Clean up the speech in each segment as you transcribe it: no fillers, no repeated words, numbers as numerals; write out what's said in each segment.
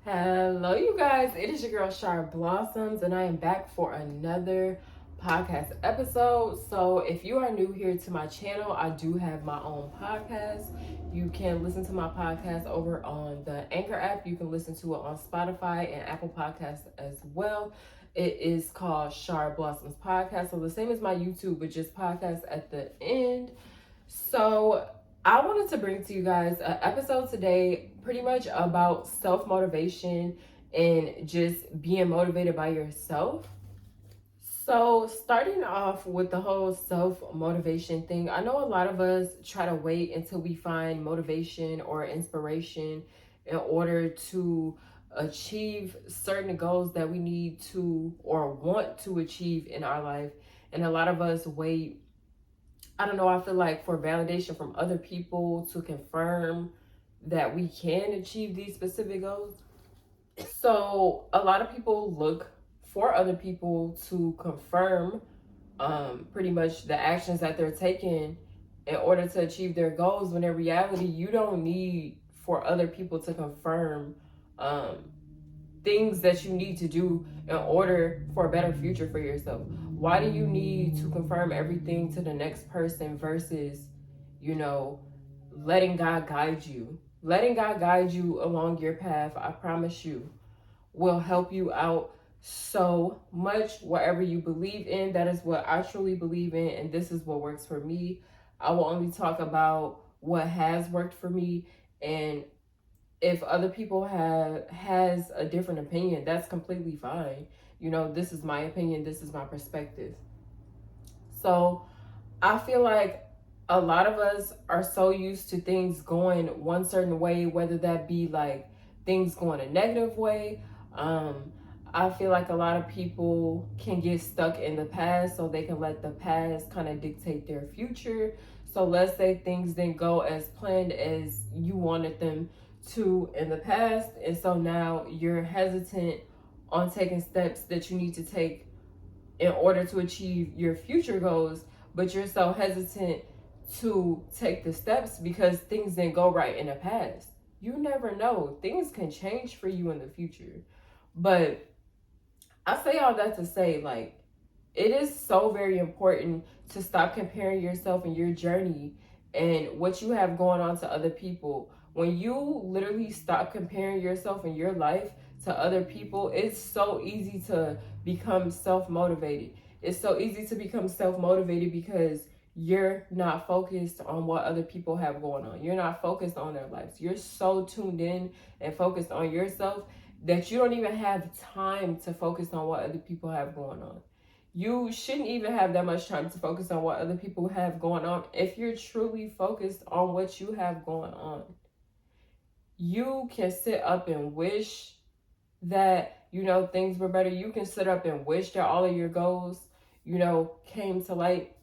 Hello, you guys. It is your girl SharrBlossoms, and I am back for another podcast episode. So, if you are new here to my channel, I do have my own podcast. You can listen to my podcast over on the Anchor app. You can listen to it on Spotify and Apple Podcasts as well. It is called SharrBlossomsPodcast. So, the same as my YouTube, but just podcast at the end. So, I wanted to bring to you guys an episode today pretty much about self-motivation and just being motivated by yourself. So, starting off with the whole self-motivation thing, I know a lot of us try to wait until we find motivation or inspiration in order to achieve certain goals that we need to or want to achieve in our life. And a lot of us wait, I don't know, I feel like for validation from other people to confirm that we can achieve these specific goals. So a lot of people look for other people to confirm pretty much the actions that they're taking in order to achieve their goals, when in reality you don't need for other people to confirm um, things that you need to do in order for a better future for yourself. Why do you need to confirm everything to the next person versus, you know, letting God guide you? Letting God guide you along your path, I promise you, will help you out so much. Whatever you believe in, that is what I truly believe in, and this is what works for me. I will only talk about what has worked for me, and if other people has a different opinion, that's completely fine. You know, this is my opinion, this is my perspective. So I feel like a lot of us are so used to things going one certain way, whether that be like things going a negative way. I feel like a lot of people can get stuck in the past, so they can let the past kind of dictate their future. So let's say things didn't go as planned as you wanted them to in the past, and so now you're hesitant on taking steps that you need to take in order to achieve your future goals, but you're so hesitant to take the steps because things didn't go right in the past. You never know. Things can change for you in the future. But I say all that to say, like, it is so very important to stop comparing yourself and your journey and what you have going on to other people. When you literally stop comparing yourself and your life to other people, it's so easy to become self-motivated. It's so easy to become self-motivated because you're not focused on what other people have going on. You're not focused on their lives. You're so tuned in and focused on yourself that you don't even have time to focus on what other people have going on. You shouldn't even have that much time to focus on what other people have going on if you're truly focused on what you have going on. You can sit up and wish that, you know, things were better. You can sit up and wish that all of your goals, you know, came to light.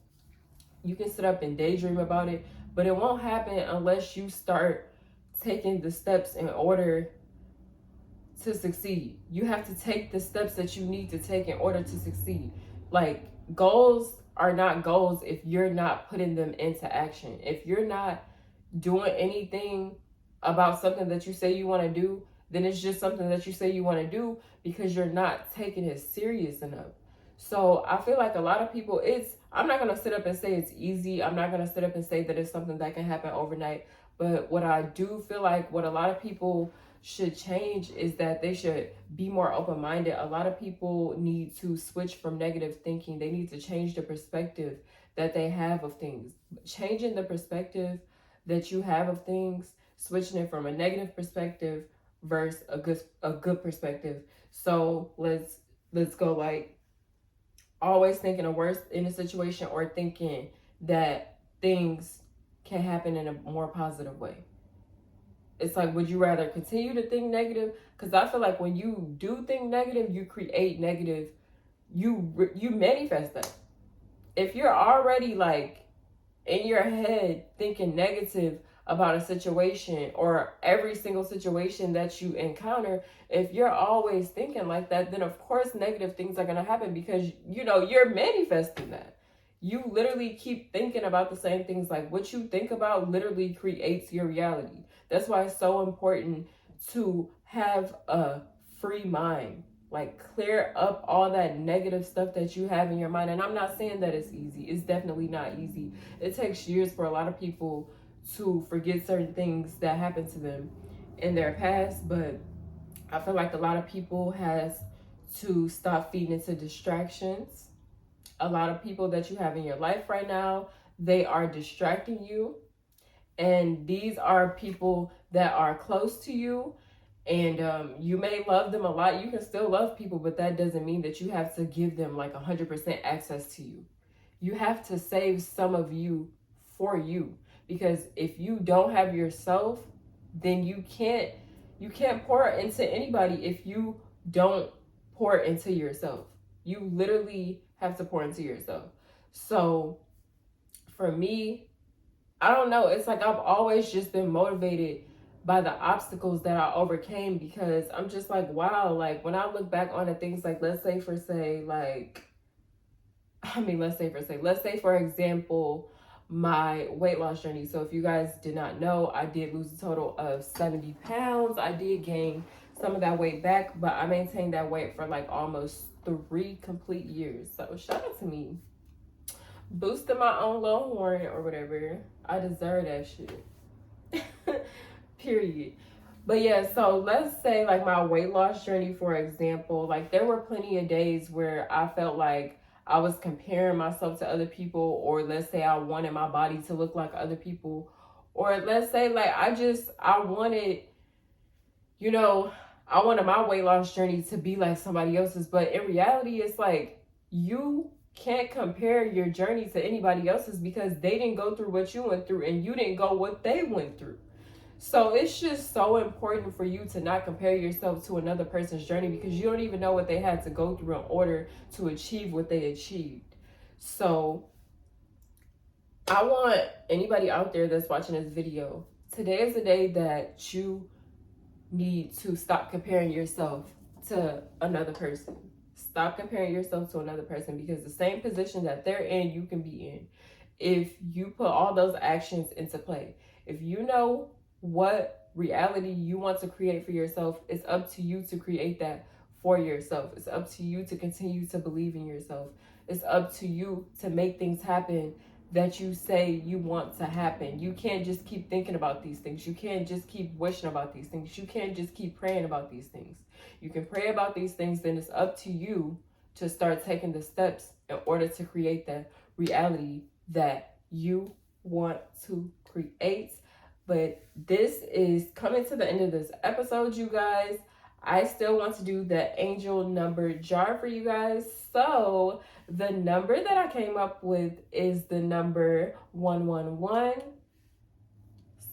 You can sit up and daydream about it, but it won't happen unless you start taking the steps in order to succeed. You have to take the steps that you need to take in order to succeed. Like, goals are not goals if you're not putting them into action. If you're not doing anything about something that you say you want to do, then it's just something that you say you want to do because you're not taking it serious enough. So I feel like a lot of people, I'm not going to sit up and say it's easy. I'm not going to sit up and say that it's something that can happen overnight. But what I do feel like what a lot of people should change is that they should be more open-minded. A lot of people need to switch from negative thinking. They need to change the perspective that they have of things. Changing the perspective that you have of things, switching it from a negative perspective versus a good perspective. So let's go, like, always thinking the worst in a situation or thinking that things can happen in a more positive way. It's like, would you rather continue to think negative? Because I feel like when you do think negative, you create negative, you manifest that. If you're already like in your head thinking negative about a situation or every single situation that you encounter, if you're always thinking like that, then of course negative things are going to happen because, you know, you're manifesting that. You literally keep thinking about the same things. Like, what you think about literally creates your reality. That's why it's so important to have a free mind. Like, clear up all that negative stuff that you have in your mind. And I'm not saying that it's easy. It's definitely not easy. It takes years for a lot of people to forget certain things that happened to them in their past. But I feel like a lot of people has to stop feeding into distractions. A lot of people that you have in your life right now, they are distracting you. And these are people that are close to you, and you may love them a lot. You can still love people, but that doesn't mean that you have to give them like 100% access to you. You have to save some of you for you, because if you don't have yourself, then you can't pour into anybody if you don't pour into yourself. You literally have to pour into yourself. So for me, I don't know. It's like I've always just been motivated by the obstacles that I overcame, because I'm just like, wow, like when I look back on the things, like let's say for example, my weight loss journey. So if you guys did not know, I did lose a total of 70 pounds. I did gain some of that weight back, but I maintained that weight for like almost 3 complete years. So shout out to me. Boosting my own little horn or whatever. I deserve that shit. Period. But yeah, so let's say like my weight loss journey, for example, like there were plenty of days where I felt like I was comparing myself to other people, or let's say I wanted my body to look like other people, or let's say like I wanted, you know, I wanted my weight loss journey to be like somebody else's. But in reality, it's like you can't compare your journey to anybody else's, because they didn't go through what you went through and you didn't go what they went through. So it's just so important for you to not compare yourself to another person's journey, because you don't even know what they had to go through in order to achieve what they achieved. So I want anybody out there that's watching this video, today is the day that you need to stop comparing yourself to another person. Stop comparing yourself to another person, because the same position that they're in, you can be in if you put all those actions into play. If you know what reality you want to create for yourself, it's up to you to create that for yourself. It's up to you to continue to believe in yourself. It's up to you to make things happen that you say you want to happen. You can't just keep thinking about these things. You can't just keep wishing about these things. You can't just keep praying about these things. You can pray about these things, then it's up to you to start taking the steps in order to create that reality that you want to create. But this is coming to the end of this episode, you guys. I still want to do the angel number jar for you guys. So the number that I came up with is the number 111.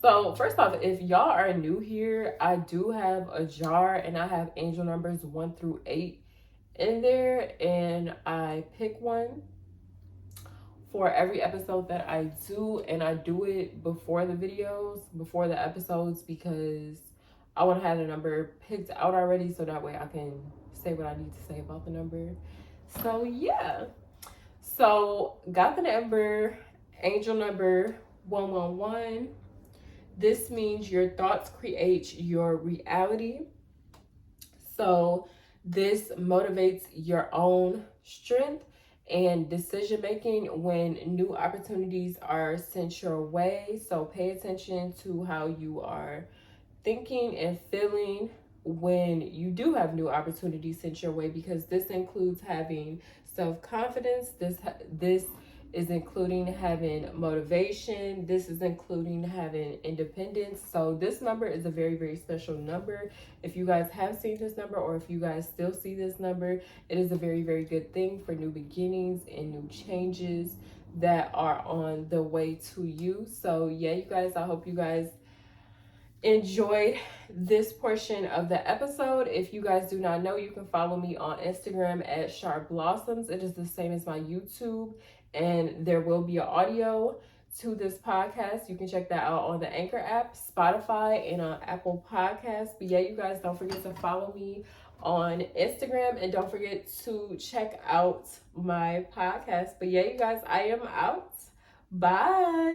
So first off, if y'all are new here, I do have a jar and I have angel numbers 1 through 8 in there, and I pick one for every episode that I do, and I do it before the episodes, because I want to have the number picked out already, so that way I can say what I need to say about the number. So yeah, so got the number, angel number 111. This means your thoughts create your reality. So this motivates your own strength and decision making when new opportunities are sent your way. So pay attention to how you are thinking and feeling when you do have new opportunities sent your way, because this includes having self-confidence. This is including having motivation. This is including having independence. So this number is a very, very special number. If you guys have seen this number, or if you guys still see this number, it is a very, very good thing for new beginnings and new changes that are on the way to you. So yeah, you guys, I hope you guys enjoyed this portion of the episode. If you guys do not know, you can follow me on Instagram at SharrBlossoms. It is the same as my YouTube, and there will be an audio to this podcast. You can check that out on the Anchor app, Spotify, and on Apple Podcasts. But yeah, you guys, don't forget to follow me on Instagram, and don't forget to check out my podcast. But yeah, you guys, I am out. Bye.